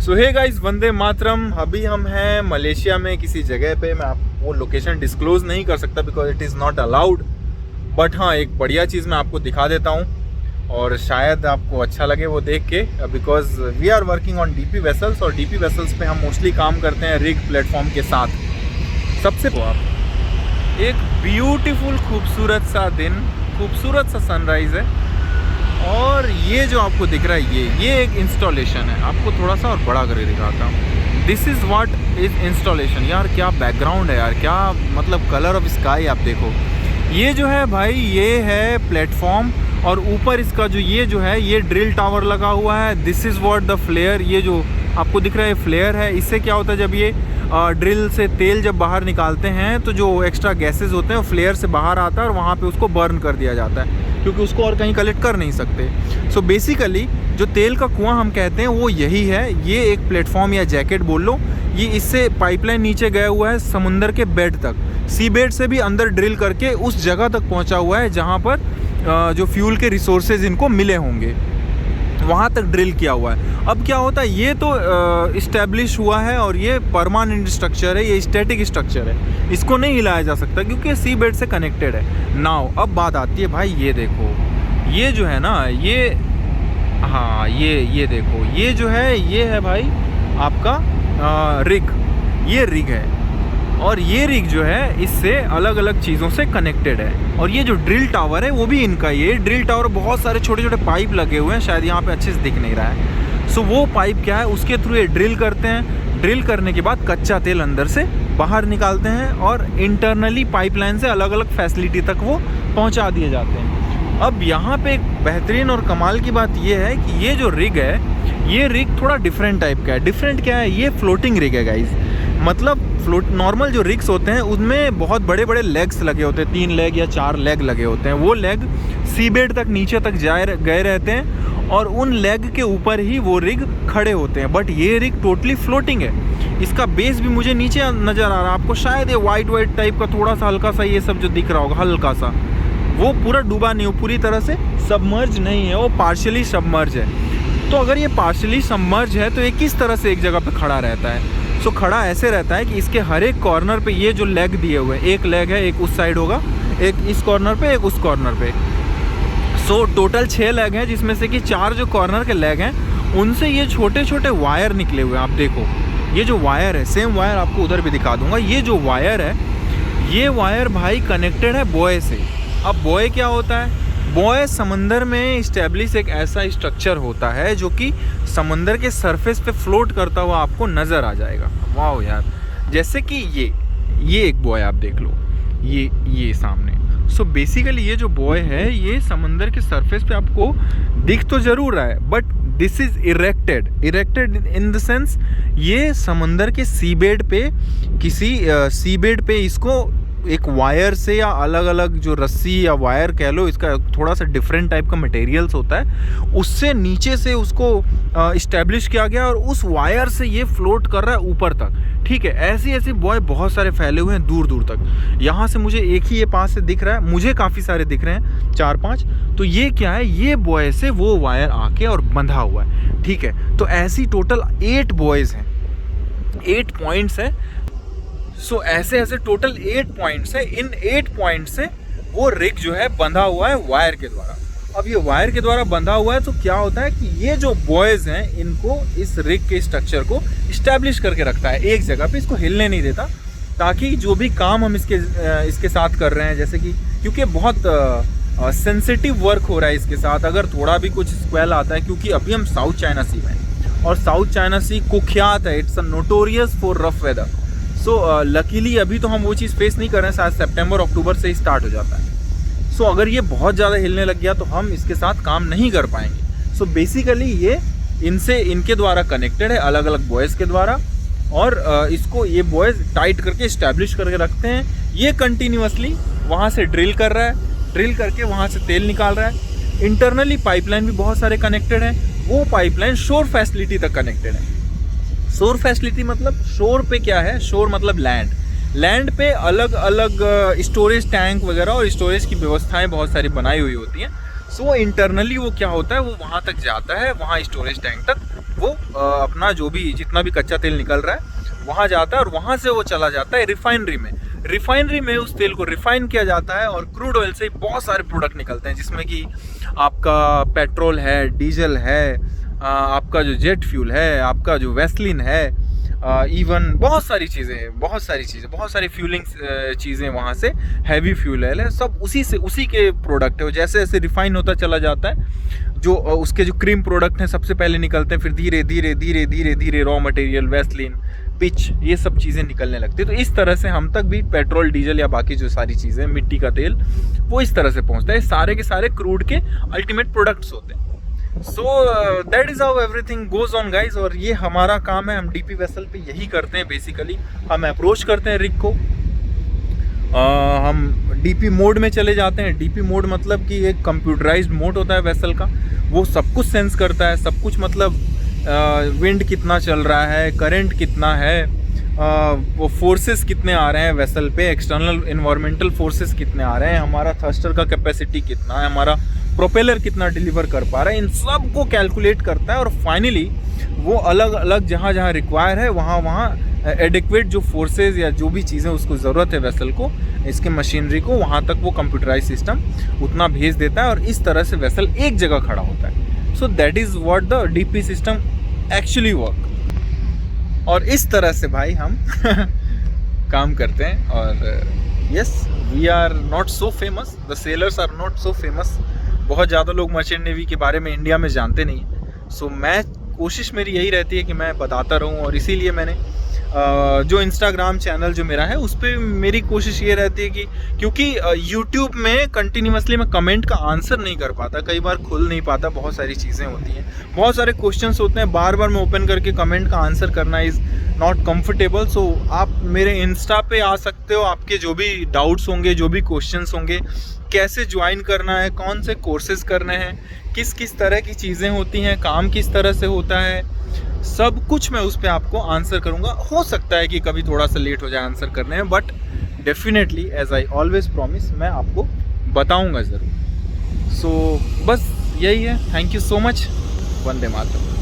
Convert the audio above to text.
सो hey guys, Vande Mataram. अभी हम हैं मलेशिया में किसी जगह पे। मैं आपको वो लोकेशन डिस्क्लोज नहीं कर सकता because it is not allowed, but हाँ एक बढ़िया चीज़ मैं आपको दिखा देता हूँ और शायद आपको अच्छा लगे वो देख के, because we are working on DP vessels और डीपी वेसल्स पे हम मोस्टली काम करते हैं रिग प्लेटफॉर्म के साथ। सबसे आप एक ब्यूटीफुल खूबसूरत सा दिन, खूबसूरत सा सनराइज़ है और ये जो आपको दिख रहा है ये एक इंस्टॉलेशन है। आपको थोड़ा सा और बड़ा करके दिखाता हूँ। This is what is installation. यार क्या बैकग्राउंड है यार, क्या मतलब कलर ऑफ स्काई। आप देखो ये जो है भाई, ये है प्लेटफॉर्म और ऊपर इसका जो ये ड्रिल टावर लगा हुआ है। This is what the flare. ये जो आपको दिख रहा है फ्लेयर है। इससे क्या होता है, जब ये ड्रिल से तेल जब बाहर निकालते हैं तो जो एक्स्ट्रा गैसेस होते हैं वो फ्लेयर से बाहर आता है और वहाँ पे उसको बर्न कर दिया जाता है, क्योंकि उसको और कहीं कलेक्ट कर नहीं सकते। सो बेसिकली जो तेल का कुआं हम कहते हैं वो यही है। ये एक प्लेटफॉर्म या जैकेट बोल लो। ये इससे पाइपलाइन नीचे गया हुआ है समुंदर के बेड तक, सी बेड से भी अंदर ड्रिल करके उस जगह तक पहुँचा हुआ है जहाँ पर जो फ्यूल के रिसोर्सेज इनको मिले होंगे, वहाँ तक ड्रिल किया हुआ है। अब क्या होता है, ये तो इस्टेब्लिश हुआ है और ये परमानेंट स्ट्रक्चर है, ये स्टैटिक स्ट्रक्चर है, इसको नहीं हिलाया जा सकता क्योंकि सी बेड से कनेक्टेड है। नाउ अब बात आती है भाई, ये देखो ये जो है ना, ये हाँ ये देखो ये जो है, ये है भाई आपका रिग। ये रिग है और ये रिग जो है इससे अलग अलग चीज़ों से कनेक्टेड है। और ये जो ड्रिल टावर है वो भी इनका। ये ड्रिल टावर बहुत सारे छोटे छोटे पाइप लगे हुए हैं, शायद यहाँ पे अच्छे से दिख नहीं रहा है। सो वो पाइप क्या है, उसके थ्रू ये ड्रिल करते हैं। ड्रिल करने के बाद कच्चा तेल अंदर से बाहर निकालते हैं और इंटरनली पाइपलाइन से अलग अलग फैसिलिटी तक वो पहुँचा दिए जाते हैं। अब यहाँ पे एक बेहतरीन और कमाल की बात ये है कि ये जो रिग है, ये रिग थोड़ा डिफरेंट टाइप का है। डिफरेंट क्या है, ये फ्लोटिंग रिग है गाइज। मतलब नॉर्मल जो रिग्स होते हैं उनमें बहुत बड़े बड़े लेग्स लगे होते हैं, 3 लेग या 4 लेग लगे होते हैं। वो लेग सी बेड तक नीचे तक गए रहते हैं और उन लेग के ऊपर ही वो रिग खड़े होते हैं। बट ये रिग टोटली फ्लोटिंग है। इसका बेस भी मुझे नीचे नज़र आ रहा है आपको, शायद ये वाइट टाइप का थोड़ा सा हल्का सा ये सब जो दिख रहा होगा हल्का सा, वो पूरा डूबा नहीं हो, पूरी तरह से सबमर्ज नहीं है, वो पार्शियली सबमर्ज है। तो अगर ये पार्शियली सबमर्ज है तो ये किस तरह से एक जगह पे खड़ा रहता है? सो खड़ा ऐसे रहता है कि इसके हर एक कॉर्नर पे ये जो लेग दिए हुए हैं, एक लेग है, एक उस साइड होगा, एक इस कॉर्नर पे, एक उस कॉर्नर पे। सो टोटल 6 लेग हैं, जिसमें से कि 4 जो कॉर्नर के लेग हैं उनसे ये छोटे छोटे वायर निकले हुए हैं। आप देखो ये जो वायर है, सेम वायर आपको उधर भी दिखा दूंगा। ये जो वायर है, ये वायर भाई कनेक्टेड है बॉय से। अब बॉय क्या होता है? बॉय समंदर में इस्टेब्लिश एक ऐसा स्ट्रक्चर होता है जो कि समंदर के सरफेस पे फ्लोट करता हुआ आपको नज़र आ जाएगा। वाह यार, जैसे कि ये एक बॉय आप देख लो, ये सामने। सो बेसिकली ये जो बॉय है ये समंदर के सरफेस पे आपको दिख तो ज़रूर रहा है, but this is erected in the sense ये समंदर के सी बेड पे, किसी सी बेड पे इसको एक वायर से या अलग अलग जो रस्सी या वायर कह लो, इसका थोड़ा सा डिफरेंट टाइप का मटेरियल्स होता है, उससे नीचे से उसको इस्टेब्लिश किया गया और उस वायर से ये फ्लोट कर रहा है ऊपर तक। ठीक है, ऐसे बॉय बहुत सारे फैले हुए हैं दूर दूर तक। यहाँ से मुझे एक ही ये पास से दिख रहा है, मुझे काफ़ी सारे दिख रहे हैं, 4-5। तो ये क्या है, ये बॉय से वो वायर आके और बंधा हुआ है। ठीक है, तो ऐसी टोटल 8 बॉयज़ हैं, 8 पॉइंट्स हैं। सो ऐसे टोटल 8 पॉइंट्स है। इन 8 पॉइंट से वो रिग जो है बंधा हुआ है वायर के द्वारा। अब ये वायर के द्वारा बंधा हुआ है तो क्या होता है कि ये जो बॉयज़ हैं इनको इस रिग के स्ट्रक्चर को इस्टेब्लिश करके रखता है एक जगह पे, इसको हिलने नहीं देता, ताकि जो भी काम हम इसके साथ कर रहे हैं, जैसे कि क्योंकि बहुत सेंसिटिव वर्क हो रहा है इसके साथ, अगर थोड़ा भी कुछ स्क्वेल आता है, क्योंकि अभी हम साउथ चाइना सी में हैं और साउथ चाइना सी कुख्यात है, it's a notorious for rough weather. So luckily अभी तो हम वो चीज़ फेस नहीं कर रहे हैं, शायद सितंबर अक्टूबर से ही स्टार्ट हो जाता है। सो अगर ये बहुत ज़्यादा हिलने लग गया तो हम इसके साथ काम नहीं कर पाएंगे। सो बेसिकली ये इनके द्वारा कनेक्टेड है, अलग अलग बॉयज़ के द्वारा, और इसको ये बॉयज़ टाइट करके इस्टेब्लिश करके रखते हैं। ये कंटिन्यूसली वहाँ से ड्रिल कर रहा है, ड्रिल करके वहाँ से तेल निकाल रहा है। इंटरनली पाइपलाइन भी बहुत सारे कनेक्टेड हैं, वो पाइपलाइन शोर फैसिलिटी तक कनेक्टेड है। शोर फैसिलिटी मतलब शोर पे क्या है, शोर मतलब लैंड पे अलग अलग स्टोरेज टैंक वगैरह और स्टोरेज की व्यवस्थाएं बहुत सारी बनाई हुई होती हैं। सो इंटरनली वो क्या होता है, वो वहाँ तक जाता है, वहाँ स्टोरेज टैंक तक वो अपना जो भी जितना भी कच्चा तेल निकल रहा है वहाँ जाता है और वहाँ से वो चला जाता है रिफाइनरी में। रिफाइनरी में उस तेल को रिफाइन किया जाता है और क्रूड ऑयल से बहुत सारे प्रोडक्ट निकलते हैं, जिसमें कि आपका पेट्रोल है, डीजल है, आपका जो जेट फ्यूल है, आपका जो वैसलीन है, इवन बहुत सारी फ्यूलिंग चीज़ें वहाँ से, हैवी फ्यूल है, सब उसी के प्रोडक्ट है। जैसे जैसे रिफाइन होता चला जाता है, जो उसके जो क्रीम प्रोडक्ट हैं सबसे पहले निकलते हैं, फिर धीरे धीरे रॉ मटेरियल, वैसलीन, पिच, ये सब चीज़ें निकलने लगती है। तो इस तरह से हम तक भी पेट्रोल, डीजल या बाकी जो सारी चीज़ें, मिट्टी का तेल, वो इस तरह से पहुँचता है। सारे के सारे क्रूड के अल्टीमेट प्रोडक्ट्स होते हैं। So that is how everything goes on guys. और ये हमारा काम है, हम डीपी वेसल पे यही करते हैं बेसिकली। हम अप्रोच करते हैं रिग को, हम डीपी मोड में चले जाते हैं। डीपी मोड मतलब कि एक कंप्यूटराइज्ड मोड होता है वेसल का, वो सब कुछ सेंस करता है, सब कुछ, मतलब विंड कितना चल रहा है, करंट कितना है, वो फोर्सेस कितने आ रहे हैं वेसल पे, एक्सटर्नल इन्वायरमेंटल फोर्सेस कितने आ रहे हैं, हमारा थ्रस्टर का कैपेसिटी कितना है, हमारा प्रोपेलर कितना डिलीवर कर पा रहा है, इन सब को कैलकुलेट करता है। और फाइनली वो अलग अलग जहाँ जहाँ रिक्वायर है वहाँ एडिक्वेट जो फोर्सेस या जो भी चीज़ें उसको ज़रूरत है वेसल को, इसके मशीनरी को, वहाँ तक वो कंप्यूटराइज सिस्टम उतना भेज देता है और इस तरह से वेसल एक जगह खड़ा होता है। So that is what the DP system actually work. और इस तरह से भाई हम काम करते हैं। और yes, we are not so famous, the sellers are not so famous. बहुत ज़्यादा लोग मर्चेंट नेवी के बारे में इंडिया में जानते नहीं हैं। सो मैं कोशिश मेरी यही रहती है कि मैं बताता रहूं, और इसीलिए मैंने जो इंस्टाग्राम चैनल जो मेरा है उस पर मेरी कोशिश ये रहती है कि, क्योंकि यूट्यूब में कंटिन्यूसली मैं कमेंट का आंसर नहीं कर पाता, कई बार खुल नहीं पाता, बहुत सारी चीज़ें होती हैं, बहुत सारे क्वेश्चंस होते हैं, बार बार मैं ओपन करके कमेंट का आंसर करना इज़ नॉट कंफर्टेबल। सो आप मेरे इंस्टा पे आ सकते हो, आपके जो भी डाउट्स होंगे, जो भी क्वेश्चंस होंगे, कैसे ज्वाइन करना है, कौन से कोर्सेज करने हैं, किस किस तरह की चीज़ें होती हैं, काम किस तरह से होता है, सब कुछ मैं उस पर आपको आंसर करूँगा। हो सकता है कि कभी थोड़ा सा लेट हो जाए आंसर करने में, but definitely as I always promise मैं आपको बताऊँगा ज़रूर। सो बस यही है। Thank you so much. Vande Mataram.